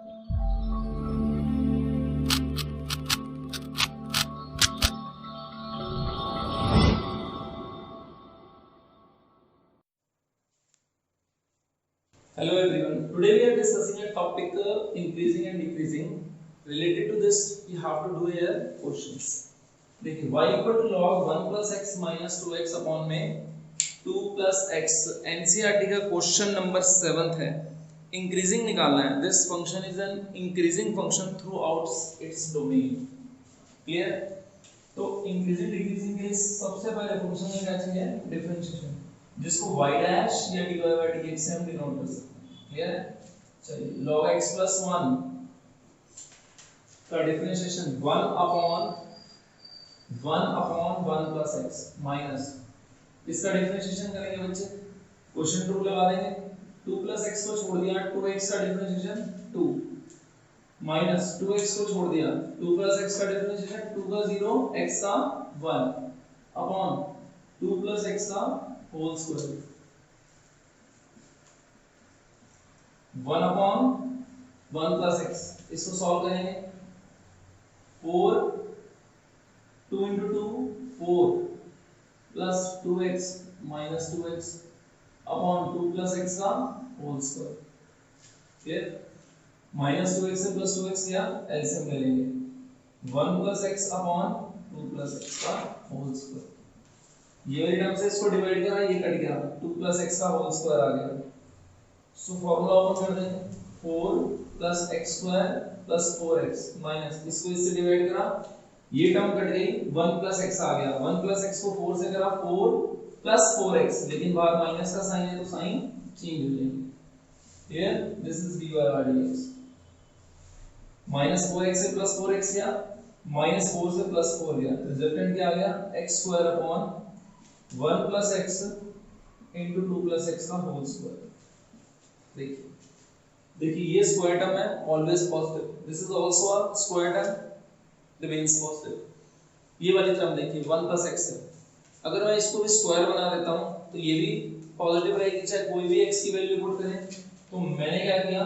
Hello everyone. Today we are discussing a topic increasing and decreasing. Related to this, we have to do here questions. देखिए y equal to log 1 plus x minus 2x upon में 2 plus x NCERT का question number 7th है. Increasing निकालना है. This function is an increasing function through out its domain. Clear? तो increasing decreasing के सबसे पहले फंक्शन में क्या चाहिए? डिफरेंशिएशन, जिसको y डैश या dy by dx से हम डिनोट कर सकते हैं. क्लियर है? चलिए log x plus 1 का differentiation 1 upon 1 plus x minus, इसका डिफरेंशिएशन करेंगे बच्चे, क्वेश्चन रूल लगा देंगे. 2 plus x को छोड़ दिया, 2x का डिफरेंशिएशन 2 माइनस 2x को छोड़ दिया, 2 plus x का डिफरेंशिएशन 2 का 0 x का 1 अपॉन 2 plus x का whole square 1 upon 1 plus x. इसको सॉल्व करेंगे. 4 2 into 2 4 plus 2x minus 2x upon 2 plus x का whole square. Clear? Minus 2x से प्लस 2x या एलसीएम ले लेंगे. 1 plus x upon 2 plus x का होल स्क्वायर. ये वाली टर्म से इसको डिवाइड करा, ये कट गया, 2 plus x का होल स्क्वायर आ गया. सो फार्मूला ओपन कर देंगे. 4 plus x square plus 4x minus, इसको इससे डिवाइड करा, ये टर्म कट गई, 1 plus x आ गया. 1 plus x को 4 से करा, 4 plus 4x, लेकिन बाहर माइनस का साइन है तो साइन चेंज हो जाएंगे. Clear? This is dy by dx. Minus 4x से प्लस 4x गया, माइनस 4 से प्लस 4 गया, रिजल्टेंट क्या आ गया? x square upon 1 plus x into 2 plus x का होल स्क्वायर. देखिए ये स्क्वायर टर्म है, always positive. This is also a square term, remains positive. ये वाली टर्म देखिए 1 plus x है, अगर मैं इसको भी स्क्वायर बना देता हूं तो ये भी पॉजिटिव रहेगी, चाहे कोई भी x की वैल्यू पुट करें. तो मैंने क्या किया,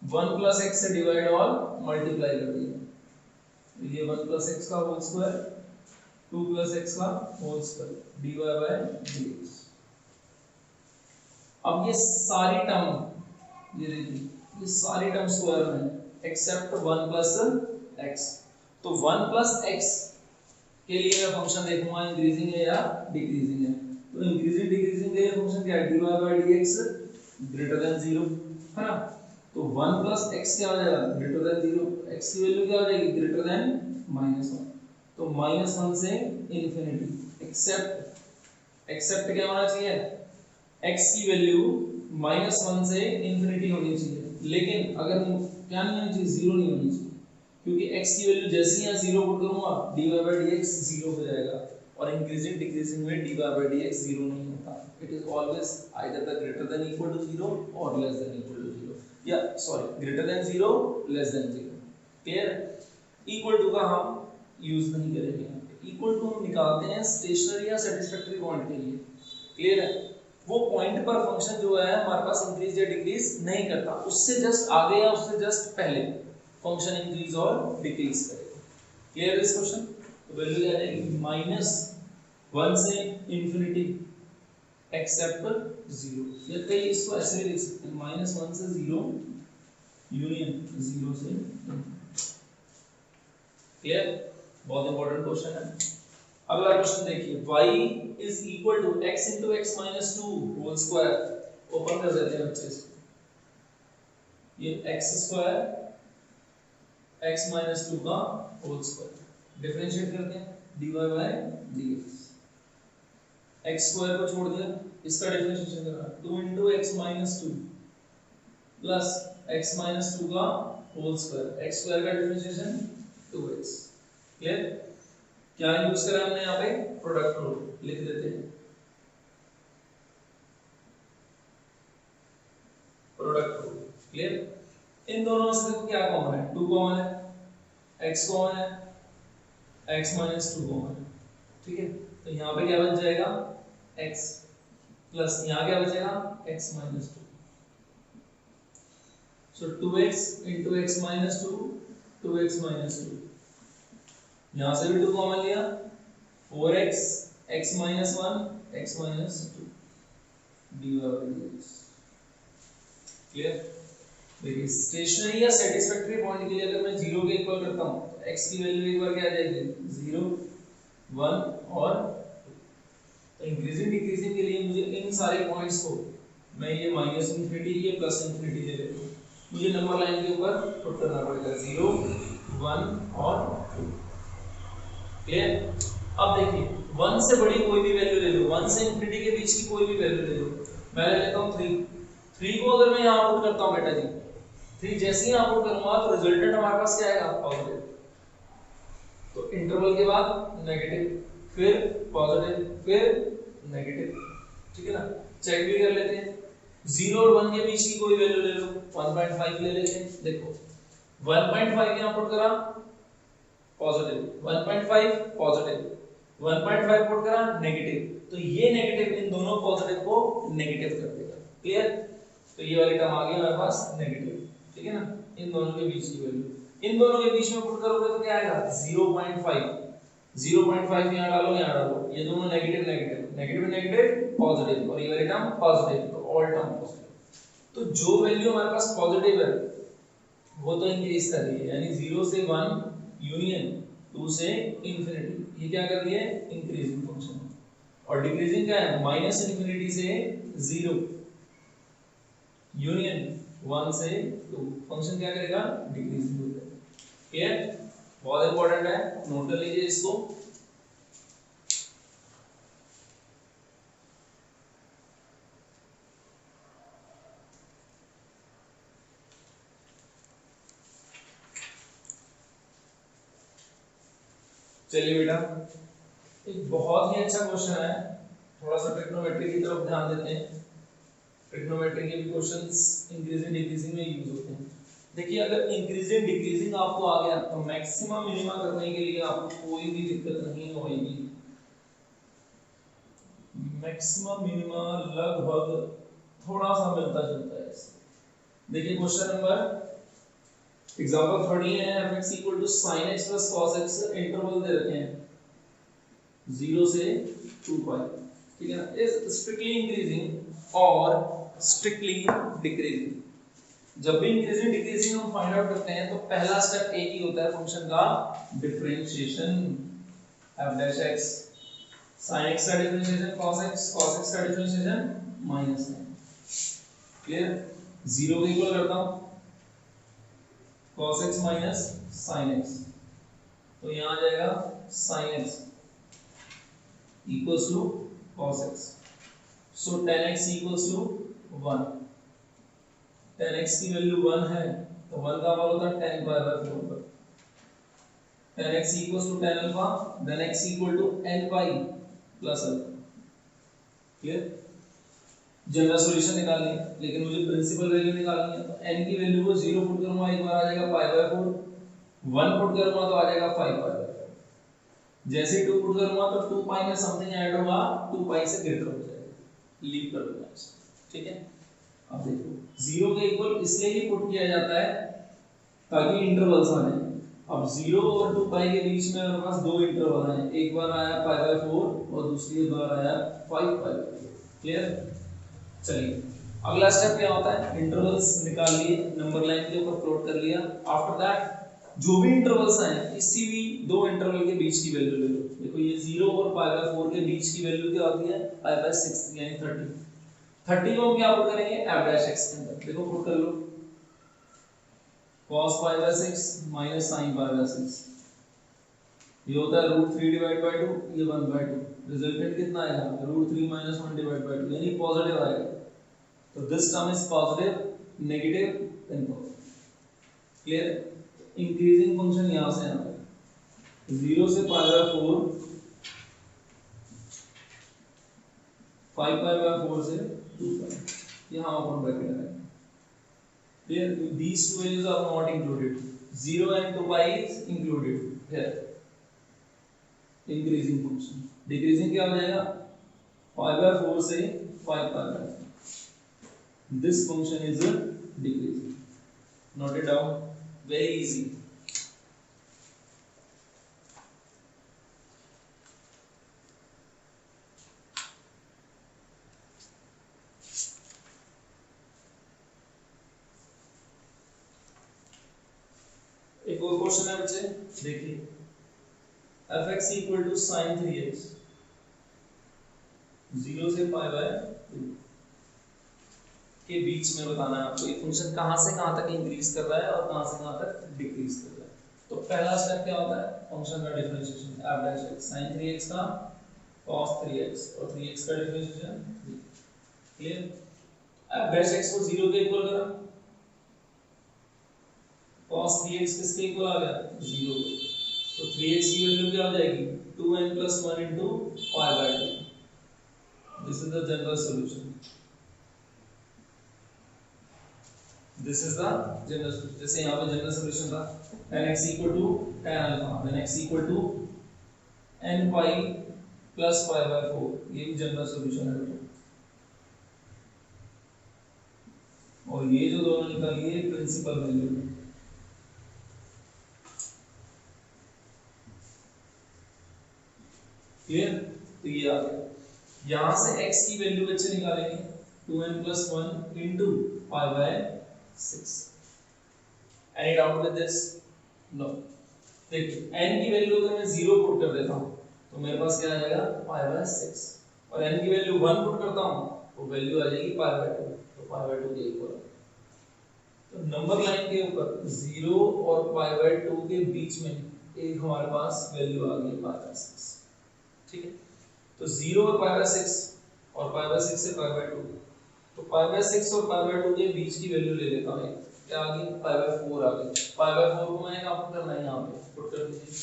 1 plus x से डिवाइड और मल्टीप्लाई कर दिया. ये 1 plus x का होल स्क्वायर 2 plus x का whole square dy by dx. अब ये सारी टर्म, ये देखिए ये सारी टर्म स्क्वायर में एक्सेप्ट 1 plus x. तो 1 plus x के लिए मैं फंक्शन देखूंगा इंक्रीजिंग है या डिक्रीजिंग है. तो इंक्रीजिंग डिक्रीजिंग के लिए फंक्शन क्या है? dy by dx greater than 0 है ना. तो 1 plus x क्या हो जाएगा? Greater than 0. x की वैल्यू क्या हो जाएगी? Greater than -1. तो -1 से इंफिनिटी. एक्सेप्ट क्या होना चाहिए? x की वैल्यू -1 से इंफिनिटी होनी चाहिए, लेकिन अगर क्या नहीं होनी चाहिए? 0 नहीं होनी चाहिए, क्योंकि x की वैल्यू जैसे ही यहाँ 0 पुट करूंगा dy by dx 0 हो जाएगा. और इंक्रीजिंग डिक्रीजिंग में dy by dx 0 नहीं होता. It is always either the greater than equal to 0 और लेस देन इक्वल टू 0, या sorry greater than 0 less than 0. Clear? Equal to का हम यूज नहीं करेंगे. इक्वल टू हम निकालते हैं स्टेशनरी या सैटिस्फैक्टरी पॉइंट के लिए. क्लियर है? वो पॉइंट पर फंक्शन जो है हमारे पास इंक्रीज या डिक्रीज नहीं करता, उससे जस्ट आगे या उससे जस्ट पहले फंक्शन इंक्रीज और डिक्रीज करेगा. Clear this question? तो वैल्यू क्या आएगी? -1 से इंफिनिटी एक्सेप्ट 0, या कई इसको ऐसे भी लिख सकते हैं, -1 से 0 यूनियन 0 से. क्लियर? बहुत इंपॉर्टेंट क्वेश्चन है. अगला क्वेश्चन देखिए, y is equal to x into x minus 2 whole square. Open कर देते हैं बच्चे इसको. ये x स्क्वायर x minus 2 का होल स्क्वायर डिफरेंशिएट करते हैं dy by dx. x square को छोड़ दिया, इसका डिफरेंशिएशन करना 2 into x minus 2 plus x minus 2 का होल स्क्वायर. x स्क्वायर का डिफरेंशिएशन 2x. क्लियर? क्या यूज करा हमने यहाँ पे? Product rule. लिख देते हैं प्रोडक्ट रूल. क्लियर? इन दोनों में से क्या कॉमन है? 2 कॉमन है, x कॉमन है, x minus 2 कॉमन है. ठीक है? तो यहाँ पे क्या बच जाएगा? x प्लस यहाँ क्या बचेगा? x minus 2. सो 2x into x minus 2, 2x minus 2, यहाँ से भी 2 कॉमन लिया, 4x x minus 1, x minus 2 dy by dx। Clear? देखिए स्टेशनरी या सेटिस्फैक्टरी पॉइंट के लिए अगर मैं 0 के इक्वल करता हूँ तो x की वैल्यू एक बार क्या आ जाएगी, 0, 1 और 2। तो इंक्रीजिंग डिक्रीजिंग के लिए मुझे इन सारे पॉइंट्स को मैं ये माइनस इन्फिनिटी ये प्लस इन्फिनिटी ले लेता हूँ, मुझे नंबर लाइन के ऊपर पुट करना पड़ेगा 0, 1 और 2। क्लियर? अब देखिए 1 से बड़ी कोई भी वैल्यू ले लो, 1 से इन्फिनिटी के बीच की कोई भी वैल्यू ले लो। मैं ले लेता हूँ 3 को अगर मैं यहाँ पुट करता हूँ बेटा जी, 3 जैसे ही यहाँ पुट करूंगा तो रिजल्टेंट हमारे पास क्या आएगा, पॉजिटिव। तो इंटरवल के बाद नेगेटिव, फिर पॉजिटिव, फिर नेगेटिव। ठीक है ना? चेक भी कर लेते हैं, 0 और 1 के बीच की कोई वैल्यू ले लो, 1.5 ले लेते हैं। देखो 1.5 यहाँ पुट करा पॉजिटिव, 1.5 पॉजिटिव, 1.5 पुट करा नेगेटिव, तो ये नेगेटिव इन दोनों पॉजिटिव को नेगेटिव कर देगा। क्लियर? तो ये वाली टर्म आ गई हमारे पास नेगेटिव। ठीक है ना? इन दोनों के बीच की वैल्यू, इन दोनों के बीच में पुट करोगे तो क्या आएगा, 0.5, 0.5 यहाँ डालो, यहाँ डालो, ये दोनों negative negative, negative negative positive, और ये वाली टर्म पॉजिटिव, तो ऑल टर्म पॉजिटिव। तो जो वैल्यू हमारे पास पॉजिटिव है वो तो इंक्रीज कर रही है, यानी 0 से 1 यूनियन 2 से इंफिनिटी, ये क्या कर रही है, इंक्रीजिंग फंक्शन। और डिक्रीजिंग क्या है, माइनस इन्फिनिटी से 0 यूनियन 1 से 2, फंक्शन क्या करेगा, डिक्रीजिंग होता है। क्लियर? बहुत इंपॉर्टेंट है, नोट कर लीजिए इसको। चलिए बेटा, एक बहुत ही अच्छा क्वेश्चन है, थोड़ा सा ट्रिग्नोमेट्री की तरफ ध्यान देते हैं। ट्रिग्नोमेट्री के भी क्वेश्चंस इंक्रीजिंग डिक्रीजिंग में यूज होते हैं। देखिए अगर इंक्रीजिंग डिक्रीजिंग आपको आ गया तो मैक्सिमम मिनिमा करने के लिए आपको कोई भी दिक्कत नहीं होगी। मैक्सिमम मिनिमा लगभग थोड़ा सा मिलता जुलता है इससे। देखिए क्वेश्चन नंबर एग्जांपल 13 है, fx equal to sin x plus cos x, interval दे रखे हैं 0 से 2 पाई। ठीक है ना? इज स्ट्रिक्टली इंक्रीजिंग और स्ट्रिक्टली डिक्रीजिंग। जब भी इंक्रीजिंग डिक्रीजिंग हम फाइंड आउट करते हैं तो पहला स्टेप एक ही होता है फंक्शन का, differentiation. f dash x, sin x का differentiation cos x, cos x का डिफरेंशिएशन माइनस है। क्लियर? 0 को इक्वल करता हूं cos x माइनस sin x, तो यहां आ जाएगा sin x equals to cos x। So tan x equals to 1। tan x की वैल्यू 1 है तो 1 का मान होता है tan पाई बाय 4 पर। tan x equals to tan alpha, then x equal to n pi plus alpha. Clear? General solution निकालनी है, लेकिन मुझे प्रिंसिपल वैल्यू निकालनी है, तो n की वैल्यू को 0 पुट करूंगा, एक बार आ जाएगा पाई बाय 4, 1 पुट करूंगा तो आ जाएगा 5 पाई बाय 4, जैसे 2 पुट करूंगा तो 2 पाई में समथिंग ऐड होगा, 2 पाई से ग्रेटर हो जाएगा, लीव कर दूंगा इसे। ठीक है? अब देखो 0 के इक्वल इसलिए ही पुट किया जाता है ताकि इंटरवल्स आ जाए। अब 0 और 2 पाई के बीच में हमारे पास दो इंटरवल हैं, एक बार आया पाई बाय 4 और दूसरी बार आया 5 पाई बाय 4। क्लियर? चलिए अगला स्टेप क्या होता है, इंटरवल्स निकाल लिए, नंबर लाइन के ऊपर प्लॉट कर लिया। आफ्टर दैट जो भी इंटरवल्स आए किसी भी दो इंटरवल के बीच की वैल्यू ले लो। देखो ये 0 और पाई बाय 4 के बीच की वैल्यू क्या होती है, पाई बाय 6 यानी 30। 30 को हम क्या पुट करेंगे, f डैश x के अंदर। देखो पुट कर लो, cos pi by 6 minus sin pi by 6, ये होता है √3 डिवाइड बाय 2, ये 1/2। रिजल्टेंट कितना आएगा, √3 माइनस 1 डिवाइड बाय 2, यानी पॉजिटिव आएगा। तो this term is positive, negative then positive. Clear? Increasing function यहां से आता है 0 से पाई बाय 4, 5 पाई बाय 4 से 2 पाई, यहां ओपन ब्रैकेट है। Here these two values are not included, 0 and 2 pi is included here। Increasing function, decreasing क्या हो जाएगा, पाई बाय 4 से 5 pi by 4, this function is decreasing. Note it down, very easy. एक और question है बच्चे, देखिए fx equal to sign 3x, 0 से पाई बाय 2 के बीच में बताना है आपको ये फंक्शन कहां से कहां तक इंक्रीज कर रहा है और कहां से कहां तक डिक्रीज कर रहा है। तो पहला स्टेप क्या होता है, फंक्शन का differentiation f dash x sin 3x का cos 3x और 3x का differentiation, clear. f dash x को 0 के इक्वल करा, cos 3x किसके इक्वल आ गया 0 के, तो 3x की वैल्यू क्या हो जाएगी 2n + 1 into pi by 2। This is the general solution, this is the general solution. जैसे यहाँ पे जनरल सॉल्यूशन था tan x equal to tan alpha, then x equal to n pi plus pi by 4, ये भी general solution है। और ये जो दोनों निकाली है प्रिंसिपल वैल्यू है, क्लियर। तो ये आ गया, यहां से x की वैल्यू बच्चे निकालेंगे 2n + 1 into pi by 6। Any doubt with this? No. देखिए n की वैल्यू अगर मैं 0 पुट कर देता हूं तो मेरे पास क्या आ जाएगा pi by 6, और n की वैल्यू 1 पुट करता हूं तो वैल्यू आ जाएगी pi by 2, तो pi by 2 के इक्वल। तो नंबर लाइन के ऊपर 0 और pi by 2 के बीच में एक हमारे पास वैल्यू आ गई pi by 6, ठीक है। तो 0 और pi by 6 और pi by 6 से pi by 2, तो pi by 6 और pi by 2 के बीच की वैल्यू ले लेता हूं, क्या आ गई pi by 4 आ गई। pi by 4 को मैंने कहां पुट करना है, यहां पे पुट कर दीजिए।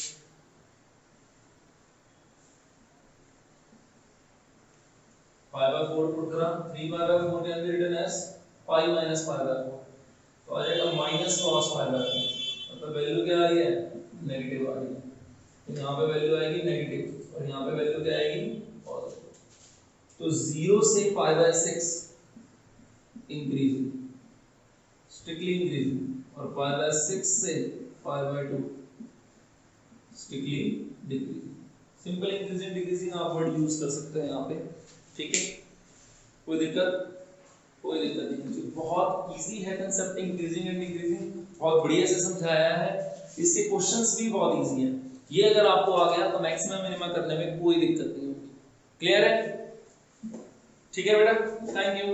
pi by 4 पुट करा, 3 pi by 4 can be written as pi minus pi by 4, तो आ जाएगा माइनस cos pi by 4, मतलब वैल्यू क्या आ रही है नेगेटिव आ रही है। तो यहां पे वैल्यू आएगी नेगेटिव और यहां पे वैल्यू क्या आएगी पॉजिटिव। तो 0 से pi by 6 increasing, strictly increasing, और pi by 6 से pi by 2 strictly decreasing. Simple increasing decreasing आप वर्ड यूज कर सकते हैं यहाँ पे, ठीक है। कोई दिक्कत? कोई दिक्कत नहीं, बहुत इजी है कंसेप्ट इंक्रीजिंग एंड डिक्रीजिंग, बहुत बढ़िया से समझाया है। इसके क्वेश्चंस भी बहुत इजी हैं, ये अगर आपको आ गया तो मैक्सिमम मिनिमम करने में कोई दिक्कत नहीं होगी। क्लियर है? ठीक है बेटा, थैंक यू।